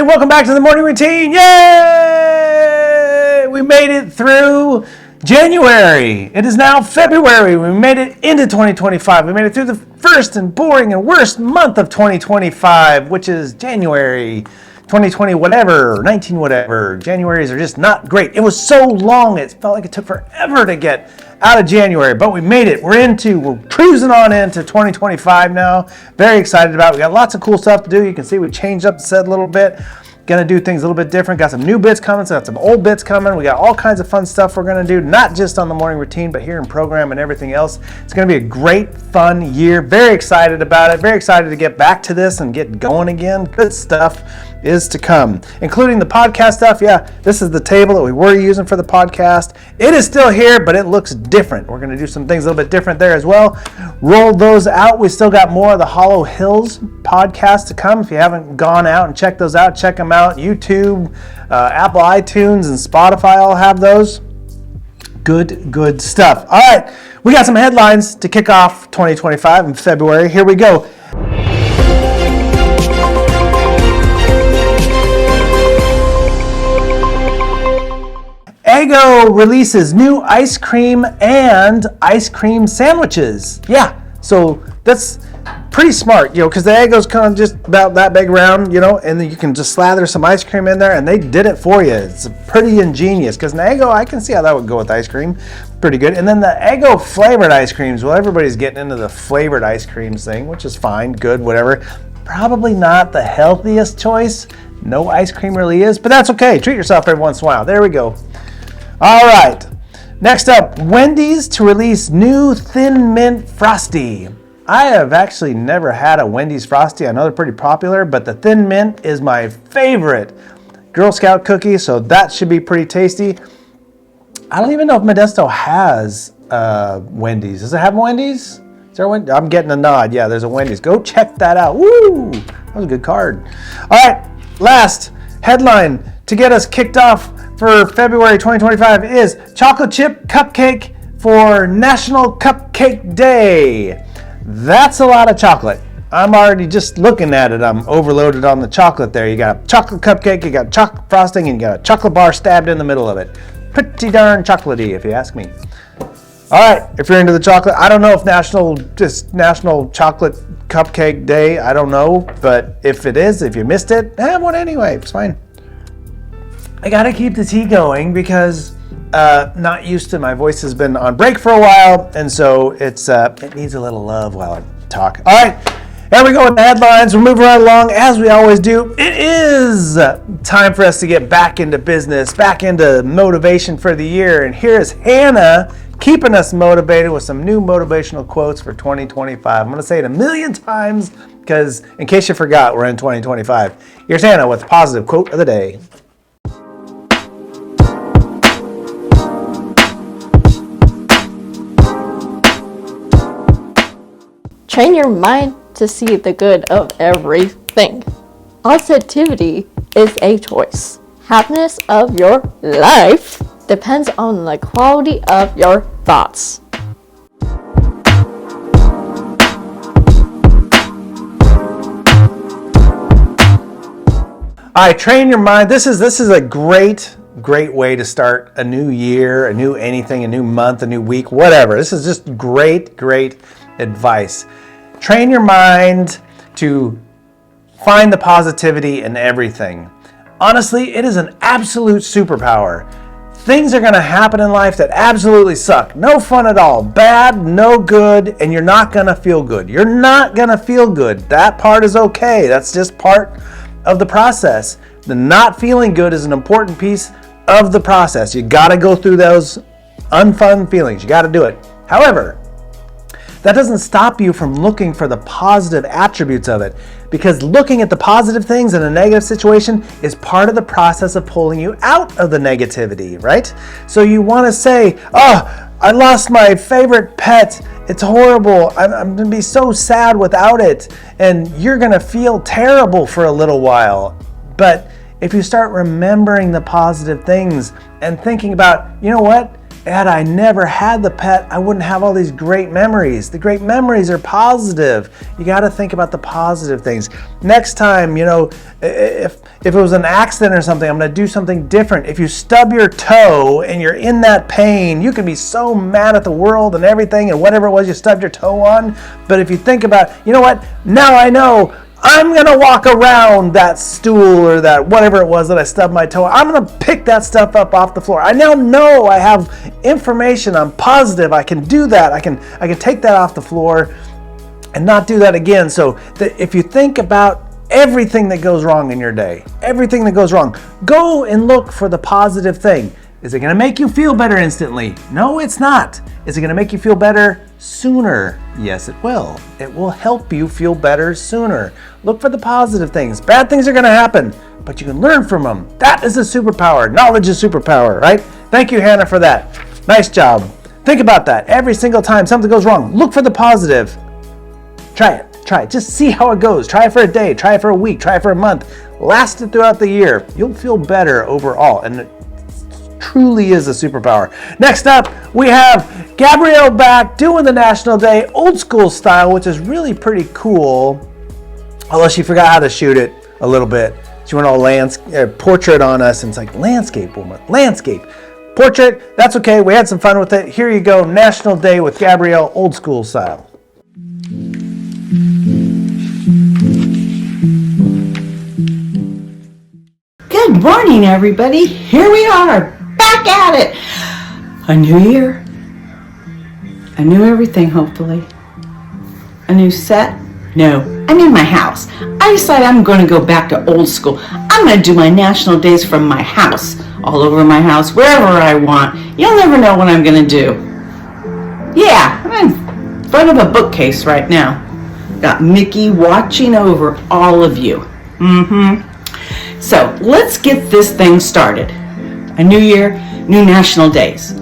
welcome back to the morning routine. Yay! We made it through January. It is now February. We made it into 2025. We made it through the first and boring and worst month of 2025, which is January 2020 whatever, 19 whatever. Januaries are just not great. It was so long, it felt like it took forever to get out of January, but we made it. We're cruising on into 2025 now. Very excited about it. We got lots of cool stuff to do. You can see we changed up the set a little bit. Gonna do things a little bit different. Got some new bits coming, so got some old bits coming. We got all kinds of fun stuff we're gonna do, not just on the morning routine, but here in program and everything else. It's gonna be a great, fun year. Very excited about it. Very excited to get back to this and get going again. Good stuff is to come, including the podcast stuff. Yeah, this is the table that we were using for the podcast. It is still here, but it looks different. We're gonna do some things a little bit different there as well. Roll those out. We still got more of the Hollow Hills podcast to come. If you haven't gone out and checked those out, check them out. YouTube, Apple iTunes, and Spotify all have those. Good stuff. All right, we got some headlines to kick off 2025 in February. Here we go. Eggo releases new ice cream and ice cream sandwiches. Yeah, so that's pretty smart, because the Eggo's kind of just about that big round, and then you can just slather some ice cream in there, and they did it for you. It's pretty ingenious, because an Eggo, I can see how that would go with ice cream. Pretty good. And then the Eggo flavored ice creams, well, everybody's getting into the flavored ice creams thing, which is fine, good, whatever. Probably not the healthiest choice. No ice cream really is, but that's okay. Treat yourself every once in a while. There we go. All right. Next up, Wendy's to release new Thin Mint Frosty. I have actually never had a Wendy's Frosty. I know they're pretty popular, but the Thin Mint is my favorite Girl Scout cookie, so that should be pretty tasty. I don't even know if Modesto has Wendy's. Does it have Wendy's? Is there a Wendy's? I'm getting a nod. Yeah, there's a Wendy's. Go check that out. Woo! That was a good card. All right, last headline to get us kicked off for February 2025 is chocolate chip cupcake for National Cupcake Day. That's a lot of chocolate. I'm already just looking at it. I'm overloaded on the chocolate there. You got a chocolate cupcake, you got chocolate frosting, and you got a chocolate bar stabbed in the middle of it. Pretty darn chocolatey, if you ask me. All right, if you're into the chocolate, I don't know if National Chocolate Cupcake Day, I don't know. But if it is, if you missed it, have one anyway. It's fine. I gotta keep the tea going because not used to, my voice has been on break for a while, and so it needs a little love while I talk. All right, here we go with the headlines. We're moving right along as we always do. It is time for us to get back into business, back into motivation for the year, and here's Hannah keeping us motivated with some new motivational quotes for 2025. I'm gonna say it a million times because in case you forgot, we're in 2025. Here's Hannah with the positive quote of the day. Train your mind to see the good of everything. Positivity is a choice. Happiness of your life depends on the quality of your thoughts. All right, train your mind. This is a great way to start a new year, a new anything, a new month, a new week, whatever. This is just great advice. Train your mind to find the positivity in everything. Honestly, it is an absolute superpower. Things are going to happen in life that absolutely suck. No fun at all. Bad, no good, and you're not going to feel good. You're not going to feel good. That part is okay. That's just part of the process. The not feeling good is an important piece of the process. You got to go through those unfun feelings. You got to do it. However, that doesn't stop you from looking for the positive attributes of it, because looking at the positive things in a negative situation is part of the process of pulling you out of the negativity, right? So you want to say, oh, I lost my favorite pet. It's horrible. I'm going to be so sad without it. And you're going to feel terrible for a little while. But if you start remembering the positive things and thinking about, you know what? had I never had the pet, I wouldn't have all these great memories. The great memories are positive. You got to think about the positive things. Next time, if it was an accident or something, I'm going to do something different. If you stub your toe and you're in that pain, you can be so mad at the world and everything and whatever it was you stubbed your toe on. But if you think about, you know what, now I know I'm going to walk around that stool or that whatever it was that I stubbed my toe. I'm going to pick that stuff up off the floor. I now know I have information. I'm positive. I can do that. I can take that off the floor and not do that again. So if you think about everything that goes wrong in your day, everything that goes wrong, go and look for the positive thing. Is it going to make you feel better instantly? No, it's not. Is it going to make you feel better sooner? Yes, it will. It will help you feel better sooner. Look for the positive things. Bad things are going to happen, but you can learn from them. That is a superpower. Knowledge is superpower, right? Thank you, Hannah, for that. Nice job. Think about that. Every single time something goes wrong, look for the positive. Try it. Just see how it goes. Try it for a day. Try it for a week. Try it for a month. Last it throughout the year. You'll feel better overall. And it truly is a superpower. Next up, we have Gabrielle back doing the National Day old school style, which is really pretty cool. Although she forgot how to shoot it a little bit. She went all portrait on us, and it's like, landscape, woman. Landscape. Portrait, that's okay. We had some fun with it. Here you go, National Day with Gabrielle, old school style. Good morning, everybody. Here we are, back at it. A new year, a new everything, hopefully. A new set? No, I'm in my house. I decided I'm going to go back to old school. I'm going to do my national days from my house, all over my house, wherever I want. You'll never know what I'm going to do. Yeah, I'm in front of a bookcase right now. Got Mickey watching over all of you. So let's get this thing started. A new year, new national days.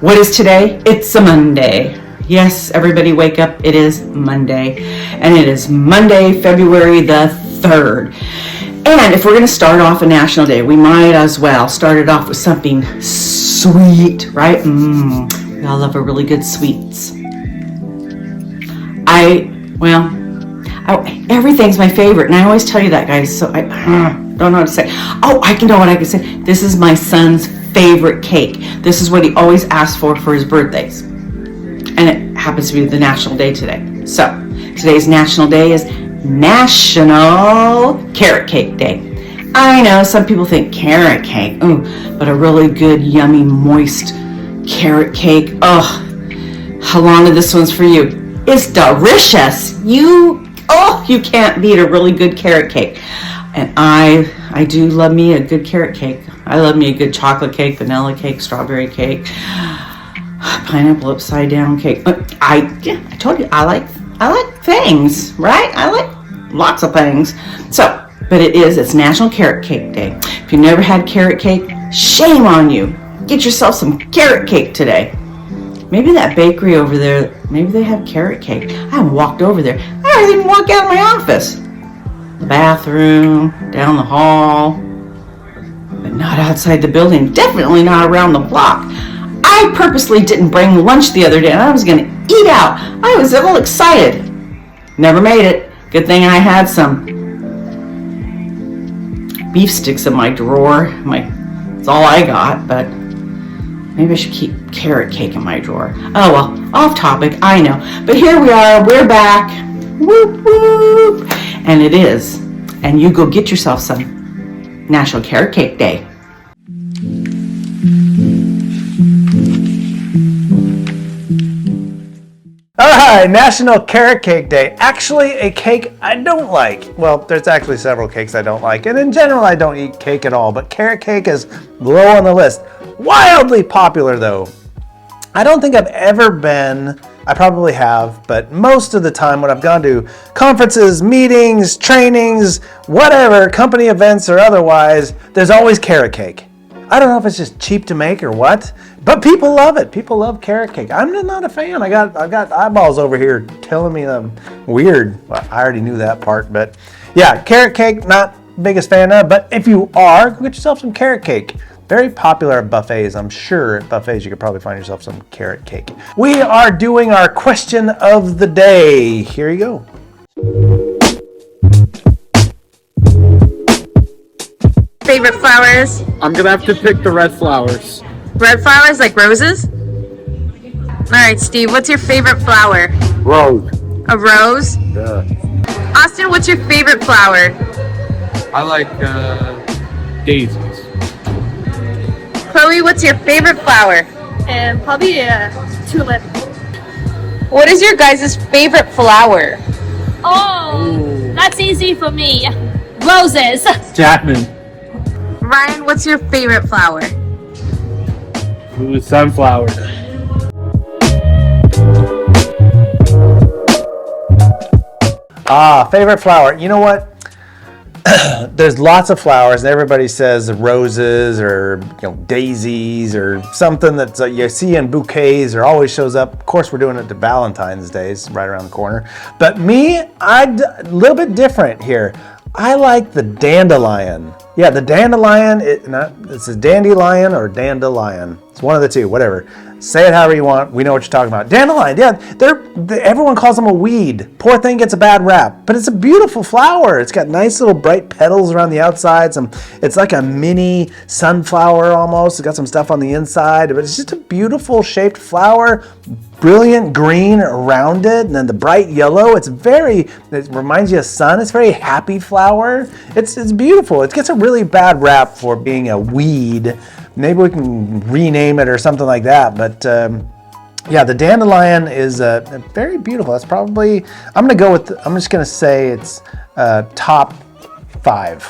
What is today? It's a Monday. Yes, everybody wake up. It is Monday. And it is Monday, February the 3rd. And if we're going to start off a national day, we might as well start it off with something sweet, right? We all love a really good sweets. Everything's my favorite. And I always tell you that, guys. So I don't know what to say. Oh, I know what I can say. This is my son's favorite cake. This is what he always asks for his birthdays. And it happens to be the National Day today. So today's National Day is National Carrot Cake Day. I know some people think carrot cake, but a really good, yummy, moist carrot cake. How long is this one's for you? It's delicious. You can't beat a really good carrot cake. And I do love me a good carrot cake. I love me a good chocolate cake, vanilla cake, strawberry cake, pineapple upside down cake. I told you I like things, right? I like lots of things. So, but it's National Carrot Cake Day. If you never had carrot cake, shame on you. Get yourself some carrot cake today. Maybe that bakery over there, maybe they have carrot cake. I haven't walked over there. I didn't even walk out of my office. The bathroom, down the hall, but not outside the building. Definitely not around the block. I purposely didn't bring lunch the other day, and I was going to eat out. I was all excited. Never made it. Good thing I had some beef sticks in my drawer. That's all I got, but maybe I should keep carrot cake in my drawer. Oh well, off topic, I know. But here we are, we're back. Whoop whoop. And it is. And you go get yourself some National Carrot Cake Day. All right, National Carrot Cake Day. Actually, a cake I don't like. Well, there's actually several cakes I don't like. And in general, I don't eat cake at all. But carrot cake is low on the list. Wildly popular, though. I don't think I've ever been, I probably have, but most of the time when I've gone to conferences, meetings, trainings, whatever, company events or otherwise, there's always carrot cake. I don't know if it's just cheap to make or what, but people love it. People love carrot cake. I'm not a fan. I got eyeballs over here telling me I'm weird. Well, I already knew that part, but yeah, carrot cake, not biggest fan of, but if you are, go get yourself some carrot cake. very popular at buffets. I'm sure at buffets you could probably find yourself some carrot cake. We are doing our question of the day. Here you go. Favorite flowers? I'm gonna have to pick the red flowers. Red flowers, like roses? All right, Steve, what's your favorite flower? Rose. A rose? Yeah. Austin, what's your favorite flower? I like daisies. Chloe, what's your favorite flower? Probably a tulip. What is your guys' favorite flower? Oh, that's easy for me. Roses. Jasmine. Ryan, what's your favorite flower? Ooh, sunflower. Favorite flower. You know what? There's lots of flowers, and everybody says roses or daisies or something that you see in bouquets or always shows up. Of course, we're doing it to Valentine's Day, it's right around the corner. But me, a little bit different here. I like the dandelion. Yeah, the dandelion. It's a dandelion or dandelion. It's one of the two. Whatever. Say it however you want. We know what you're talking about. Dandelion. Yeah, everyone calls them a weed. Poor thing gets a bad rap, but it's a beautiful flower. It's got nice little bright petals around the outside. It's like a mini sunflower almost. It's got some stuff on the inside, but it's just a beautiful shaped flower. Brilliant green around it, and then the bright yellow. It reminds you of sun. It's a very happy flower. It's beautiful. It gets a really bad rap for being a weed. Maybe we can rename it or something like that. But yeah, the dandelion is very beautiful. That's probably, I'm just gonna say it's top five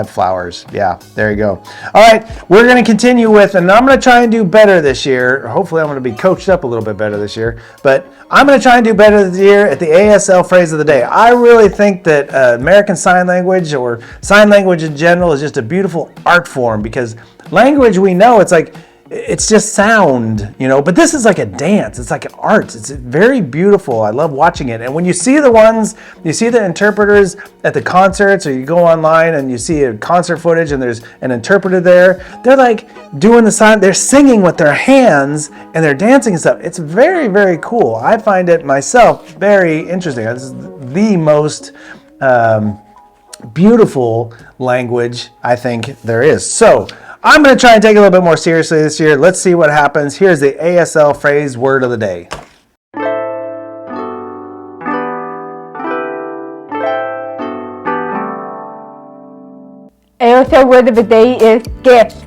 flowers. Yeah, there you go. All right, we're going to continue with, and I'm going to try and do better this year. Hopefully I'm going to be coached up a little bit better this year, but I'm going to try and do better this year at the ASL phrase of the day. I really think that American Sign Language or sign language in general is just a beautiful art form, because language, we know, it's just sound, but this is like a dance. It's like an art. It's very beautiful. I love watching it. And when you see the interpreters at the concerts, or you go online and you see a concert footage and there's an interpreter there, they're like doing the sign, they're singing with their hands and they're dancing and stuff. It's very, very cool. I find it myself very interesting. This is the most beautiful language I think there is. So I'm going to try and take it a little bit more seriously this year. Let's see what happens. Here's the ASL phrase word of the day. ASL word of the day is gift.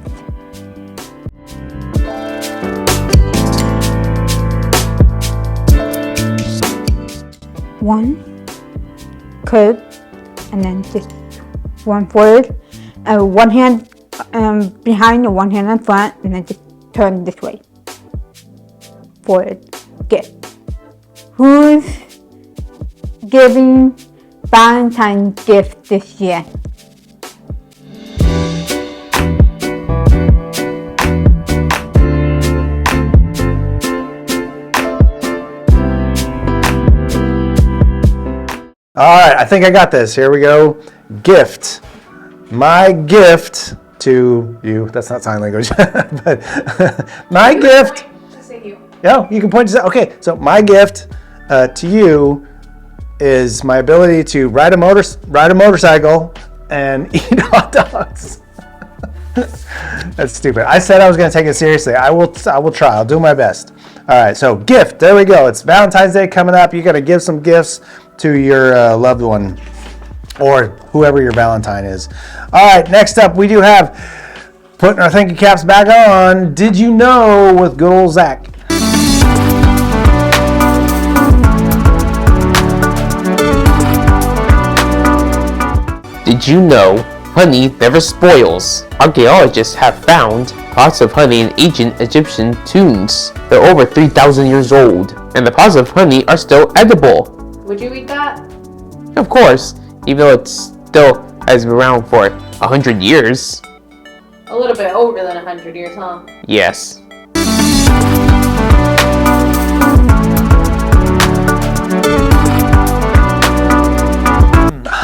One curve, and then just one forward, one hand behind and one hand in front, and then just turn this way. Forward. Gift. Who's giving Valentine's gift this year? All right, I think I got this. Here we go. Gift. My gift to you. That's not sign language. But my gift. Yeah, you can point to. Okay, so my gift to you is my ability to ride a motorcycle and eat hot dogs. That's stupid. I said I was going to take it seriously. I will try. I'll do my best. All right, so gift. There we go. It's Valentine's Day coming up. You got to give some gifts to your loved one, or whoever your Valentine is. All right, next up we do have, putting our thinking caps back on, Did You Know with good old Zach. Did you know honey never spoils? Archaeologists have found pots of honey in ancient Egyptian tombs. They're over 3,000 years old, and the pots of honey are still edible. Would you eat that? Of course, even though it still has been around for 100 years. A little bit over than 100 years, huh? Yes.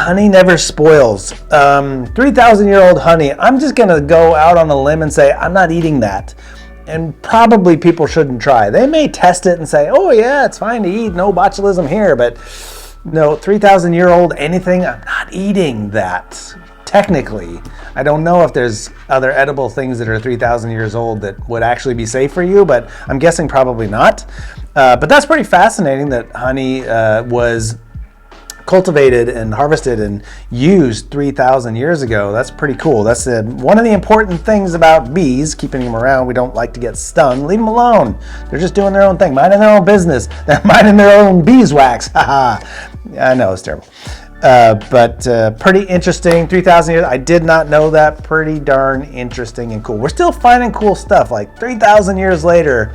honey never spoils. 3,000-year-old honey. I'm just going to go out on a limb and say I'm not eating that. And probably people shouldn't try. They may test it and say, oh yeah, it's fine to eat, no botulism here, but no, 3,000-year-old anything, I'm not eating that. Technically, I don't know if there's other edible things that are 3,000 years old that would actually be safe for you, but I'm guessing probably not. But that's pretty fascinating that honey was cultivated and harvested and used 3,000 years ago. That's pretty cool. That's one of the important things about bees, keeping them around. We don't like to get stung. Leave them alone. They're just doing their own thing, minding their own business. They're minding their own beeswax. Haha. I know, it's terrible. But pretty interesting. 3,000 years. I did not know that. Pretty darn interesting and cool. We're still finding cool stuff like 3,000 years later.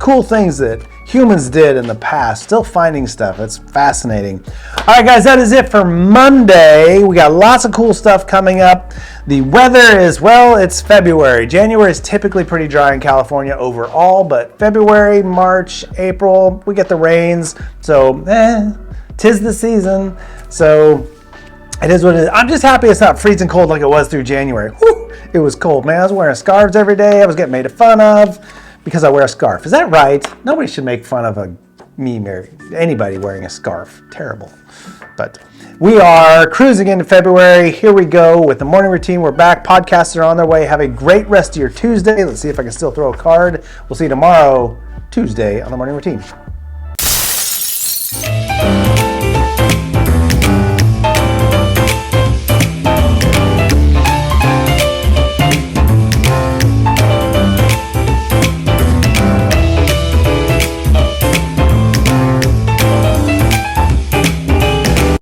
Cool things that humans did in the past, still finding stuff. It's fascinating. All right, guys, that is it for Monday. We got lots of cool stuff coming up. The weather is, well, it's February. January is typically pretty dry in California overall, but February, March, April, we get the rains. So, tis the season. So, it is what it is. I'm just happy it's not freezing cold like it was through January. Whew, it was cold, man. I was wearing scarves every day. I was getting made fun of because I wear a scarf. Is that right? Nobody should make fun of anybody wearing a scarf. Terrible. But we are cruising into February. Here we go with the morning routine. We're back. Podcasts are on their way. Have a great rest of your Tuesday. Let's see if I can still throw a card. We'll see you tomorrow, Tuesday, on the morning routine.